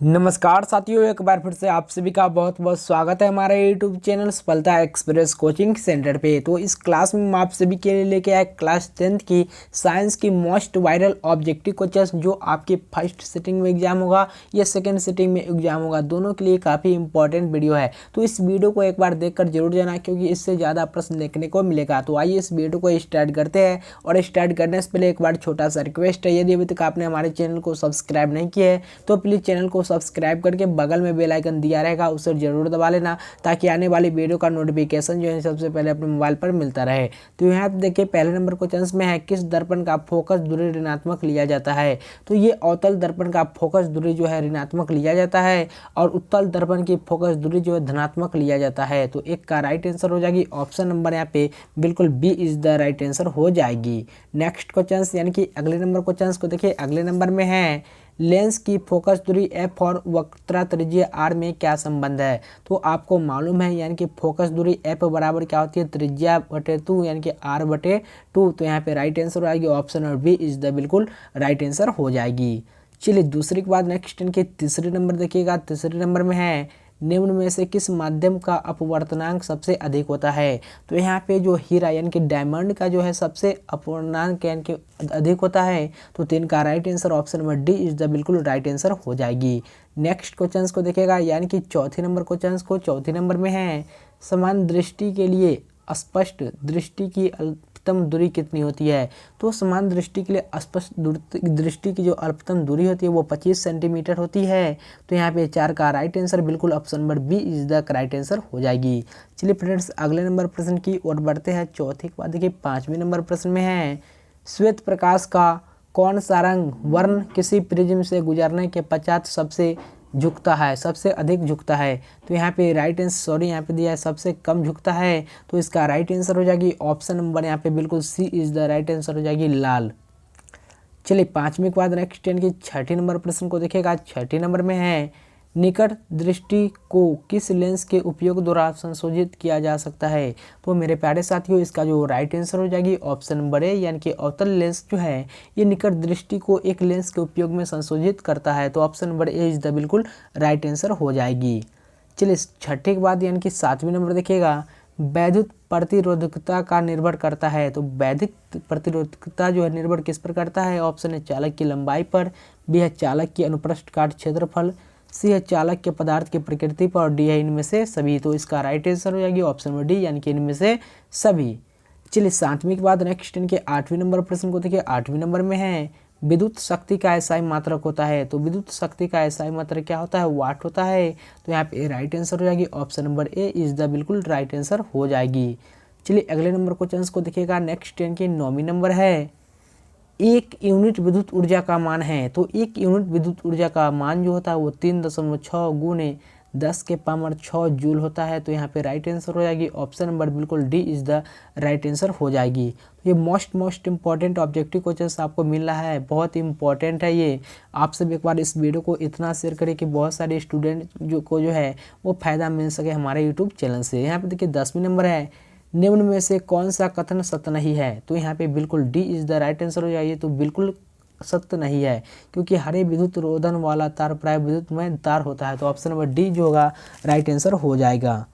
नमस्कार साथियों, एक बार फिर से आप सभी का बहुत बहुत स्वागत है हमारे यूट्यूब चैनल सफलता एक्सप्रेस कोचिंग सेंटर पे। तो इस क्लास में हम आप सभी के लिए लेके आए क्लास 10th की साइंस की मोस्ट वायरल ऑब्जेक्टिव क्वेश्चन, जो आपके फर्स्ट सिटिंग में एग्जाम होगा या सेकंड सिटिंग में एग्जाम होगा, दोनों के लिए काफ़ी इंपॉर्टेंट वीडियो है। तो इस वीडियो को एक बार देखकर जरूर जाना, क्योंकि इससे ज़्यादा प्रश्न देखने को मिलेगा। तो आइए इस वीडियो को स्टार्ट करते हैं। और स्टार्ट करने से पहले एक बार छोटा सा रिक्वेस्ट है, यदि अभी तक आपने हमारे चैनल को सब्सक्राइब नहीं किया है तो प्लीज़ चैनल को सब्सक्राइब करके बगल में बेल आइकन दिया रहेगा, उसे जरूर दबा लेना, ताकि आने वाली वीडियो का नोटिफिकेशन जो है सबसे पहले अपने मोबाइल पर मिलता रहे। तो यहाँ पे देखिए पहले नंबर क्वेश्चन में है, किस दर्पण का फोकस दूरी ऋणात्मक लिया जाता है। तो ये अवतल दर्पण का फोकस दूरी जो है ऋणात्मक लिया जाता है, और उत्तल दर्पण की फोकस दूरी जो है धनात्मक लिया जाता है। तो एक का राइट आंसर हो जाएगी ऑप्शन नंबर यहाँ पे बिल्कुल B is the right answer हो जाएगी। नेक्स्ट क्वेश्चन यानी कि अगले नंबर क्वेश्चन को देखिए, अगले नंबर में है, लेंस की फोकस दूरी एफ और वक्रता त्रिज्या आर में क्या संबंध है। तो आपको मालूम है यानी कि फोकस दूरी एफ बराबर क्या होती है, त्रिज्या बटे 2 यानी कि आर बटे 2। तो यहाँ पे राइट आंसर हो जाएगी ऑप्शन और बी इज द बिल्कुल राइट आंसर हो जाएगी। चलिए दूसरे के बाद नेक्स्ट इनके तीसरे नंबर देखिएगा। तीसरे नंबर में है, निम्न में से किस माध्यम का अपवर्तनांक सबसे अधिक होता है। तो यहाँ पे जो हीरा यानी कि डायमंड का जो है सबसे अपवर्तनांक यानी कि अधिक होता है। तो 3 का right answer option number D is the बिल्कुल राइट आंसर हो जाएगी। नेक्स्ट क्वेश्चन को देखेगा यानी कि चौथे नंबर क्वेश्चन को, चौथे नंबर में है, समान दृष्टि के लिए स्पष्ट दृष्टि की अल्पतम दूरी कितनी होती है। तो समान दृष्टि के लिए स्पष्ट दृष्टि की जो अल्पतम दूरी होती है वो 25 सेंटीमीटर होती है। तो यहाँ पे 4 का राइट आंसर बिल्कुल option number B is the right answer हो जाएगी। चलिए फ्रेंड्स अगले नंबर प्रश्न की ओर बढ़ते हैं। चौथे के बाद देखिए 5वें नंबर प्रश्न में है, श्वेत प्रकाश का कौन सा रंग वर्ण किसी प्रिज्म से गुजरने के पश्चात सबसे झुकता है, सबसे अधिक झुकता है। तो यहाँ पे राइट आंसर यहाँ पे दिया है सबसे कम झुकता है। तो इसका राइट आंसर हो जाएगी ऑप्शन नंबर यहाँ पे बिल्कुल सी इज द राइट आंसर हो जाएगी लाल। चलिए 5वें के बाद नेक्स्ट यानी कि छठे नंबर प्रश्न को देखेगा। छठे नंबर में है, निकट दृष्टि को किस लेंस के उपयोग द्वारा संशोधित किया जा सकता है। तो मेरे प्यारे साथियों इसका जो राइट आंसर हो जाएगी ऑप्शन नंबर ए यानी कि अवतल लेंस जो है ये निकट दृष्टि को एक लेंस के उपयोग में संशोधित करता है। तो option number A is the बिल्कुल राइट आंसर हो जाएगी। चलिए छठे के बाद यानी कि 7वें नंबर देखिएगा, वैद्युत प्रतिरोधकता का निर्भर करता है। तो वैद्युत प्रतिरोधकता जो है निर्भर किस पर करता है। ऑप्शन है चालक की लंबाई पर, बी है चालक की अनुप्रस्थ काट क्षेत्रफल, सी है चालक के पदार्थ की प्रकृति पर, और डी है इनमें से सभी। तो इसका राइट आंसर हो जाएगी ऑप्शन नंबर डी यानी कि इनमें से सभी। चलिए 7वीं के बाद नेक्स्ट इनके 8वें नंबर प्रश्न को देखिए। 8वें नंबर में है, विद्युत शक्ति का एसआई मात्रक होता है। तो विद्युत शक्ति का एसआई मात्रक क्या होता है, वाट होता है। तो यहाँ पे राइट आंसर हो जाएगी option number A is the बिल्कुल राइट आंसर हो जाएगी। चलिए अगले नंबर क्वेश्चन को देखिएगा। नेक्स्ट इनके 9वीं नंबर है, एक यूनिट विद्युत ऊर्जा का मान है। तो एक यूनिट विद्युत ऊर्जा का मान जो होता है वो 3.6 गुने 10 के पावर 6 जूल होता है। तो यहाँ पे राइट आंसर हो जाएगी ऑप्शन नंबर बिल्कुल D is the right answer हो जाएगी। तो ये मोस्ट इंपॉर्टेंट ऑब्जेक्टिव क्वेश्चन आपको मिल रहा है, बहुत इंपॉर्टेंट है ये। आप सब एक बार इस वीडियो को इतना शेयर करें कि बहुत सारे स्टूडेंट जो है वो फ़ायदा मिल सके हमारे यूट्यूब चैनल से। यहाँ पे देखिए 10वीं नंबर है, निम्न में से कौन सा कथन सत्य नहीं है। तो यहाँ पे बिल्कुल D is the right answer हो जाइए। तो बिल्कुल सत्य नहीं है, क्योंकि हरे विद्युत रोधन वाला तार प्राय विद्युतमय तार होता है। तो ऑप्शन नंबर डी जो होगा राइट आंसर हो जाएगा।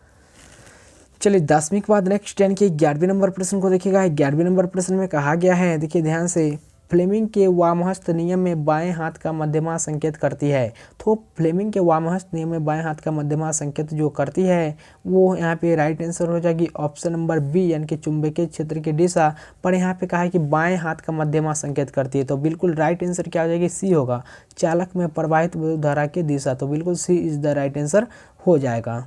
चलिए 10वीं के बाद नेक्स्ट यानी कि 11वें नंबर प्रश्न को देखिएगा। 11वें नंबर प्रश्न में कहा गया है, देखिए ध्यान से, फ्लेमिंग के वामहस्त नियम में बाएं हाथ का मध्यमा संकेत करती है। तो फ्लेमिंग के वामहस्त नियम में बाएं हाथ का मध्यमा संकेत जो करती है वो यहाँ पे राइट आंसर हो जाएगी ऑप्शन नंबर बी यानी कि चुंबकीय क्षेत्र की दिशा पर। यहाँ पे कहा है कि बाएं हाथ का मध्यमा संकेत करती है। तो बिल्कुल राइट आंसर क्या हो जाएगी, सी होगा, चालक में प्रवाहित विद्युत धारा की दिशा। तो बिल्कुल सी इज द राइट आंसर हो जाएगा।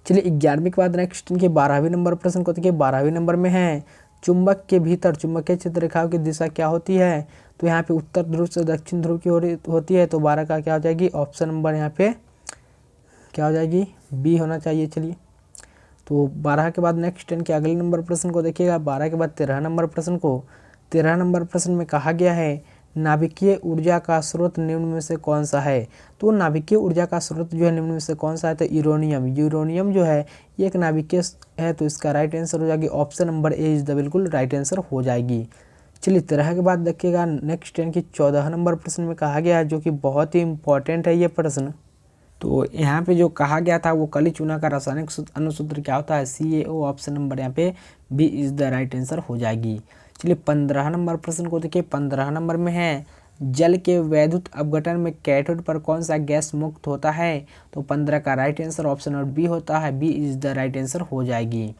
चलिए 11वीं के बाद नेक्स्ट इनके 12वें नंबर प्रश्न को देखिए। 12वें नंबर में है, चुंबक के भीतर चुंबकीय क्षेत्र रेखाओं की दिशा क्या होती है। तो यहाँ पे उत्तर ध्रुव से दक्षिण ध्रुव की ओर होती है। तो 12 का क्या हो जाएगी ऑप्शन नंबर यहाँ पे क्या हो जाएगी, बी होना चाहिए। चलिए तो 12 के बाद नेक्स्ट इनके अगले नंबर प्रश्न को देखिएगा। 12 के बाद 13 नंबर प्रश्न को, 13 नंबर प्रश्न में कहा गया है, नाभिकीय ऊर्जा का स्रोत निम्न में से कौन सा है। तो नाभिकीय ऊर्जा का स्रोत जो है निम्न में से कौन सा है, तो यूरेनियम। यूरेनियम जो है ये एक नाभिकीय है। तो इसका राइट आंसर हो जाएगी option number A is the बिल्कुल राइट आंसर हो जाएगी। चलिए 13 के बाद देखिएगा नेक्स्ट यानी कि 14 नंबर प्रश्न में कहा गया है, जो कि बहुत ही इंपॉर्टेंट है ये प्रश्न। तो यहाँ पे जो कहा गया था वो कली चूना का रासायनिक अनुसूत्र क्या होता है, CaO। ऑप्शन नंबर यहाँ पे B is the right answer हो जाएगी। चलिए 15 नंबर प्रश्न को देखिए। 15 नंबर में है जल के वैद्युत अपघटन में कैथोड पर कौन सा गैस मुक्त होता है। तो 15 का right answer option number B होता है, B is the right answer हो जाएगी।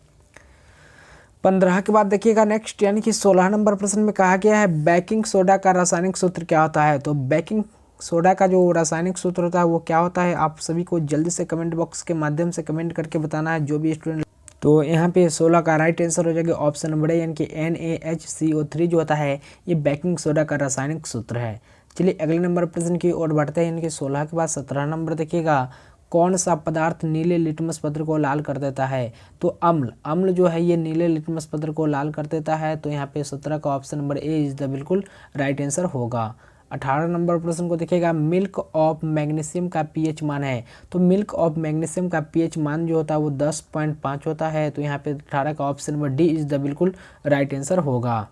15 के बाद देखिएगा नेक्स्ट यानी कि 16 नंबर प्रश्न में कहा गया है बेकिंग सोडा का रासायनिक सूत्र क्या होता है। तो बेकिंग सोडा का जो रासायनिक सूत्र होता है वो क्या होता है, आप सभी को जल्दी से कमेंट बॉक्स के माध्यम से कमेंट करके बताना है, जो भी स्टूडेंट। तो यहाँ पे 16 का राइट आंसर हो जाएगा ऑप्शन नंबर ए, यानी कि NaHCO3 जो होता है ये बेकिंग सोडा का रासायनिक सूत्र है। चलिए अगले नंबर प्रश्न की ओर बढ़ते हैं, यानी कि 16 के बाद 17 नंबर देखिएगा। कौन सा पदार्थ नीले लिटमस पत्र को लाल कर देता है। तो अम्ल जो है ये नीले लिटमस पत्र को लाल कर देता है। तो यहाँ पे 17 का option number A is the बिल्कुल राइट आंसर होगा। 18 नंबर प्रश्न को देखिएगा। मिल्क ऑफ मैग्नीशियम का पीएच मान है। तो मिल्क ऑफ मैग्नीशियम का पीएच मान जो होता है वो 10.5 होता है। तो यहाँ पे 18 का option number D is the बिल्कुल राइट आंसर होगा।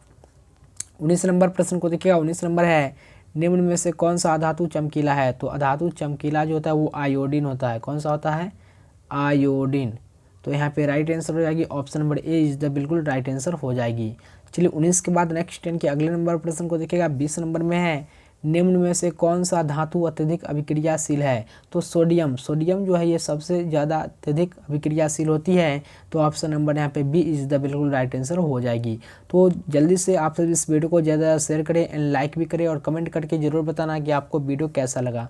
19 नंबर प्रश्न को देखिएगा। 19 नंबर है निम्न में से कौन सा अधातु चमकीला है। तो अधातु चमकीला जो होता है वो आयोडीन होता है। कौन सा होता है, आयोडीन। तो यहाँ पे राइट आंसर हो जाएगी option number A is the बिल्कुल राइट आंसर हो जाएगी। चलिए 19 के बाद नेक्स्ट 10 के अगले नंबर प्रश्न को देखिएगा। 20 नंबर में है निम्न में से कौन सा धातु अत्यधिक अभिक्रियाशील है। तो सोडियम जो है ये सबसे ज़्यादा अत्यधिक अभिक्रियाशील होती है। तो ऑप्शन नंबर यहाँ पे बी इज द बिल्कुल राइट आंसर हो जाएगी। तो जल्दी से आप सब इस वीडियो को ज़्यादा शेयर करें एंड लाइक भी करें और कमेंट करके ज़रूर बताना कि आपको वीडियो कैसा लगा।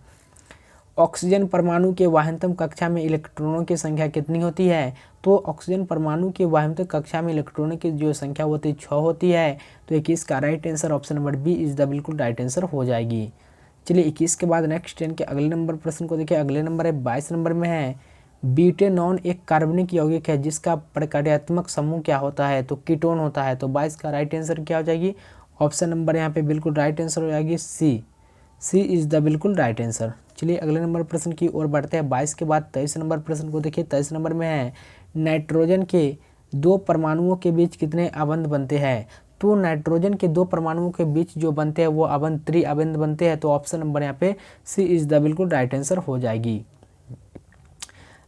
ऑक्सीजन परमाणु के वाहनतम कक्षा में इलेक्ट्रॉनों की संख्या कितनी होती है। तो ऑक्सीजन परमाणु के वाहनतम कक्षा में इलेक्ट्रॉनों की जो संख्या होती है 6 होती है। तो 21 का right answer option number B is the बिल्कुल राइट आंसर हो जाएगी। चलिए 21 के बाद नेक्स्ट 10 के अगले नंबर प्रश्न को देखिए। अगले नंबर है 22 नंबर में है ब्यूटेनॉन एक कार्बनिक यौगिक है जिसका प्रकार्यात्मक समूह क्या होता है। तो कीटोन होता है। तो 22 का राइट आंसर क्या हो जाएगी, ऑप्शन नंबर यहाँ पे बिल्कुल राइट आंसर हो जाएगी सी इज द बिल्कुल राइट आंसर। चलिए अगले नंबर प्रश्न की ओर बढ़ते हैं। 22 के बाद 23 नंबर प्रश्न को देखिए। 23 नंबर में है नाइट्रोजन के 2 परमाणुओं के बीच कितने अबंध बनते हैं। तो नाइट्रोजन के 2 परमाणुओं के बीच जो बनते हैं वो अबंध त्रिअबंध बनते हैं। तो ऑप्शन नंबर यहाँ पे सी इज द बिल्कुल राइट आंसर हो जाएगी।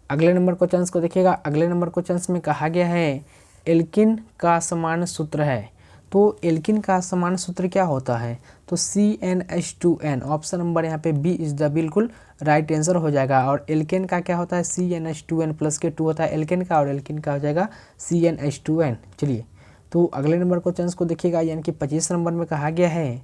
अगले नंबर क्वेश्चन को देखिएगा। अगले नंबर क्वेश्चन में कहा गया है एल्किन का समान सूत्र है। तो एल्किन का समान सूत्र क्या होता है। तो CnH2n। ऑप्शन नंबर यहाँ पे बी इज द बिल्कुल राइट आंसर हो जाएगा। और एल्केन का क्या होता है, CnH2n प्लस के 2 होता है एल्केन का, और एल्किन का हो जाएगा CnH2n। चलिए तो अगले नंबर क्वेश्चन को देखिएगा, यानी कि 25 नंबर में कहा गया है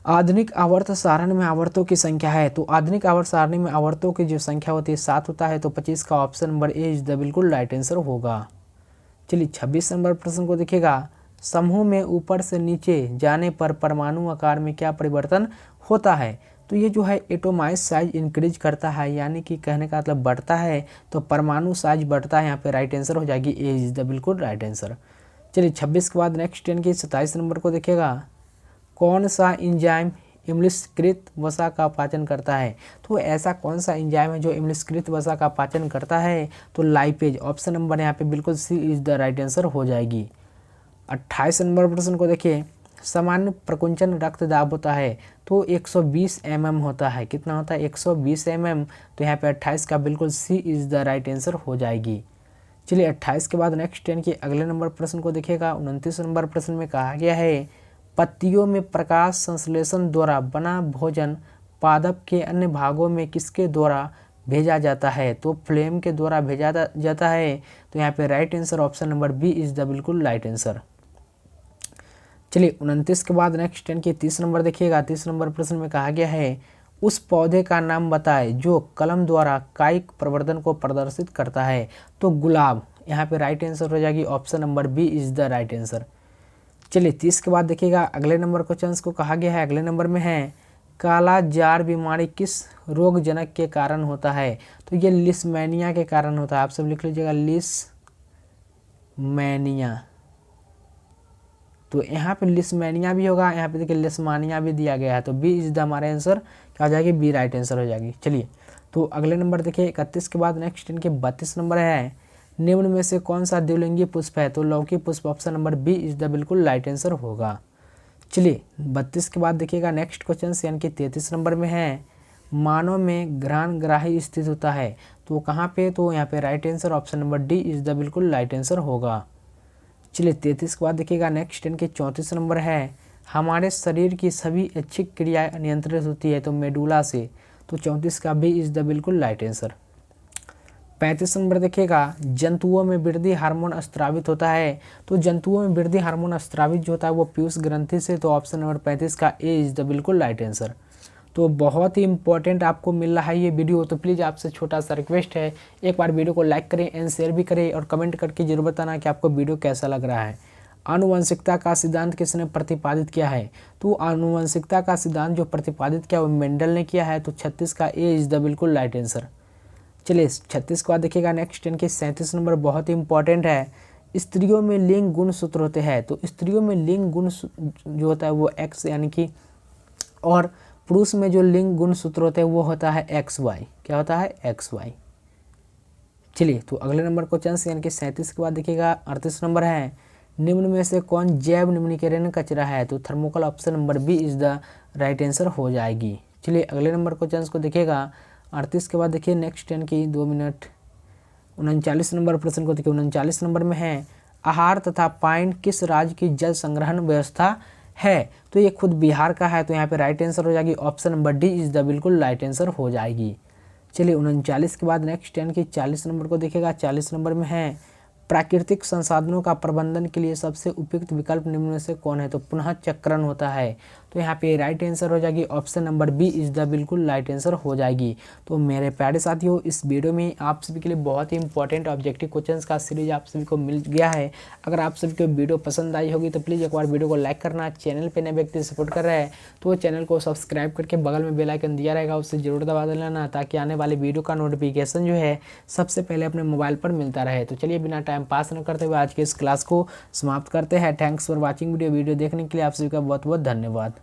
आधुनिक आवर्त सारणी में आवर्तों की संख्या है। तो आधुनिक आवर्त सारणी में आवर्तों की जो संख्या होती है 7 होता है। तो 25 का option number A is the बिल्कुल राइट आंसर होगा। चलिए 26 नंबर प्रश्न को देखिएगा। समूह में ऊपर से नीचे जाने पर परमाणु आकार में क्या परिवर्तन होता है। तो ये जो है एटोमाइज साइज इंक्रीज करता है, यानी कि कहने का मतलब बढ़ता है। तो परमाणु साइज बढ़ता है, यहाँ पे राइट आंसर हो जाएगी ए इज द बिल्कुल राइट आंसर। चलिए 26 के बाद नेक्स्ट 10 की 27 नंबर को देखिएगा। कौन सा एंजाइम इम्लिशकृत वसा का पाचन करता है। तो ऐसा कौन सा एंजाइम है जो इम्लिशकृत वसा का पाचन करता है। तो लाइपेज। ऑप्शन नंबर यहाँ पे बिल्कुल सी इज द राइट आंसर हो जाएगी। 28 नंबर प्रश्न को देखिए। सामान्य प्रकुंचन रक्तदाब होता है। तो 120 mm होता है। कितना होता है, 120 mm। तो यहाँ पे 28 का बिल्कुल सी इज द राइट आंसर हो जाएगी। चलिए 28 के बाद नेक्स्ट 10 के अगले नंबर प्रश्न को देखिएगा। 29 नंबर प्रश्न में कहा गया है पत्तियों में प्रकाश संश्लेषण द्वारा बना भोजन पादप के अन्य भागों में किसके द्वारा भेजा जाता है। तो फ्लेम के द्वारा भेजा जाता है। तो यहाँ पे right answer option number B is the बिल्कुल राइट आंसर। चलिए 29 के बाद नेक्स्ट 10 के 30 नंबर देखिएगा। 30 नंबर प्रश्न में कहा गया है उस पौधे का नाम बताए जो कलम द्वारा कायिक प्रवर्धन को प्रदर्शित करता है। तो गुलाब। यहाँ पे राइट आंसर हो जाएगी option number B is the right answer. चलिए 30 के बाद देखिएगा। अगले नंबर क्वेश्चन को कहा गया है, अगले नंबर में है काला जार बीमारी किस रोगजनक के कारण होता है। तो ये लिस्मेनिया के कारण होता है। आप सब लिख लीजिएगा लिस्मेनिया। तो यहाँ पे लिस्मेनिया भी होगा, यहाँ पे देखिए लिस्मानिया भी दिया गया है। तो बी इज द हमारा आंसर क्या हो जाएगी, बी राइट आंसर हो जाएगी। चलिए तो अगले नंबर देखिए 31 के बाद नेक्स्ट इनके 32 नंबर है निम्न में से कौन सा द्विलिंगी पुष्प है। तो लौकी पुष्प। Option number B is the बिल्कुल राइट आंसर होगा। चलिए 32 के बाद देखिएगा नेक्स्ट क्वेश्चन यानी कि 33 नंबर में है, मानव में घ्राण ग्राही स्थित होता है तो कहाँ पे, तो यहाँ पे right answer option number D is the बिल्कुल राइट आंसर होगा। चलिए 33 के बाद देखिएगा नेक्स्ट यानी कि 34 नंबर है, हमारे शरीर की सभी ऐच्छिक क्रियाएं नियंत्रित होती है तो मेडुला से, तो 34 का भी इज द बिल्कुल राइट आंसर। 35 नंबर देखिएगा, जंतुओं में वृद्धि हार्मोन स्रावित होता है तो जंतुओं में वृद्धि हार्मोन स्रावित जो होता है वो पीयूष ग्रंथि से, तो ऑप्शन नंबर 35 का ए इज द बिल्कुल राइट आंसर। तो बहुत ही इंपॉर्टेंट आपको मिल रहा है ये वीडियो, तो प्लीज़ आपसे छोटा सा रिक्वेस्ट है, एक बार वीडियो को लाइक करें एंड शेयर भी करें और कमेंट करके जरूर बताना कि आपको वीडियो कैसा लग रहा है। आनुवंशिकता का सिद्धांत किसने प्रतिपादित किया है, तो आनुवंशिकता का सिद्धांत जो प्रतिपादित किया वो मेंडल ने किया है, तो 36 का ए इज द बिल्कुल राइट आंसर। चलिए 36 के बाद देखिएगा नेक्स्ट यानी कि 37 नंबर बहुत ही इंपॉर्टेंट है, स्त्रियों में लिंग गुण सूत्र होते हैं तो स्त्रियों में लिंग गुण जो होता है वो एक्स यानी कि, और पुरुष में जो लिंग गुण सूत्र होते हैं वो होता है एक्स वाई। क्या होता है, एक्स वाई। चलिए तो अगले नंबर क्वेश्चन यानी कि 37 के बाद देखिएगा 38 नंबर है, निम्न में से कौन जैव निम्नीकरण कचरा है, तो thermocol option number B is the right answer हो जाएगी। चलिए अगले नंबर क्वेश्चन को देखिएगा 38 के बाद देखिए नेक्स्ट यानी कि 2 मिनट 39 नंबर प्रश्न को देखिए। 39 नंबर में है, आहार तथा पाइन किस राज्य की जल संग्रहण व्यवस्था है, तो ये खुद बिहार का है, तो यहाँ पे राइट आंसर हो जाएगी option number D is the बिल्कुल राइट आंसर हो जाएगी। चलिए 39 के बाद नेक्स्ट यानी कि 40 नंबर को देखिएगा। 40 नंबर में है, प्राकृतिक संसाधनों का प्रबंधन के लिए सबसे उपयुक्त विकल्प निम्न में से कौन है, तो पुनः चक्रण होता है, तो यहाँ पे राइट आंसर हो जाएगी option number B is the बिल्कुल राइट आंसर हो जाएगी। तो मेरे प्यारे साथियों, इस वीडियो में आप सभी के लिए बहुत ही इंपॉर्टेंट ऑब्जेक्टिव क्वेश्चंस का सीरीज आप सभी को मिल गया है। अगर आप सभी को वीडियो पसंद आई होगी तो प्लीज़ एक बार वीडियो को लाइक करना, चैनल पर नए व्यक्ति सपोर्ट कर रहे हैं तो चैनल को सब्सक्राइब करके बगल में बेल आइकन दिया रहेगा उसे जरूर दबा देना, ताकि आने वाले वीडियो का नोटिफिकेशन जो है सबसे पहले अपने मोबाइल पर मिलता रहे। तो चलिए बिना टाइम पास न करते हुए आज के इस क्लास को समाप्त करते हैं। थैंक्स फॉर वॉचिंग वीडियो देखने के लिए आप सभी का बहुत बहुत धन्यवाद।